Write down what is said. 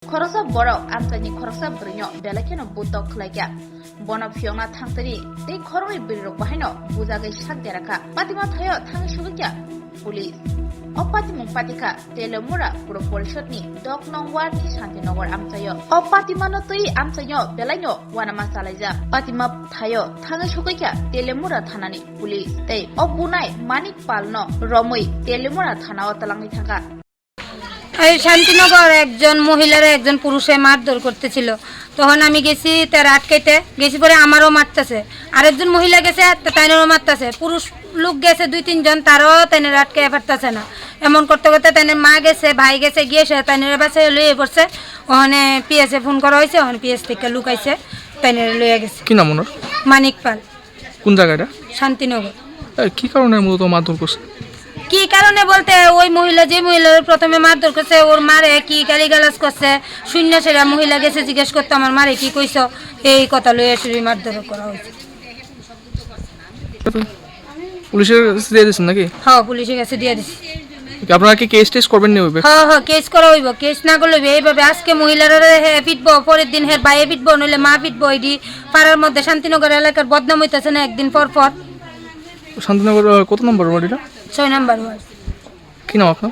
Khorosa borok amtani khorosa brinyo belakeno butok khlaigya bono phiona thangtani tei khoroi birok bahino bujagai sakderaka patima thayo thang sugya police Opatimung patika telemura puro polishotni dok nong ward ni Shantinogor amchayo opatimano tui amchayo belaino wana masalaija patima thayo thang sugya telemura thanani police tei obunai manik palno romoi telemura thanao talangni thanga এই শান্তিনগর একজন মহিলার একজন পুরুষে মারধর করতেছিল তখন আমি গেছি তার আটকাইতে গেছি পরে আমারও মারতেছে আরেকজন মহিলা গেছে তাইনেরও মারতেছে পুরুষ লোক গেছে 2-3 জন তারও তাইনের আটকাই পারতেছে না এমন করতে করতে তাইনের মা গেছে ভাই গেছে গিয়ে সে তাইনের বাসায় লইয়ে পড়ছে ওখানে পিএসএ ফোন করা হয়েছে ওখানে পিএস থেকে লুকাইছে তাইনের লইয়া গেছে কি নাম ওনার? মানিক পাল। কোন জায়গাটা? শান্তিনগর। কি কারণে মূলত মারধর করছে? কি কারণে বলতে ওই মহিলা যে মহিলার প্রথমে মারধর করছে ওর মারে কি গালিগালাজ করছে শূন্য সেরা মহিলা গেছে জিজ্ঞেস করতে আমার মারে কি কইছো এই কথা লইয়া শুরু মারধর করা হয়েছে। পুলিশের কাছে দিয়ে দিয়েছেন নাকি? হ্যাঁ পুলিশের কাছে দিয়ে দিছি। আপনারা কি কেস টেস্ট করবেন না? হ্যাঁ কেস করা হইব কেস না করলে এইভাবে আজকে মহিলারা পিটবো পরের দিন হের বাইরে পিটবো নইলে মা পিটবো এটি পাড়ার মধ্যে শান্তিনগর এলাকার বদনাম হইতেছে না একদিন পর পর। শান্তিনগর কত নম্বর ওয়ার্ড এটা? 6 নম্বর ওয়ার্ড। কি নাম আপনার?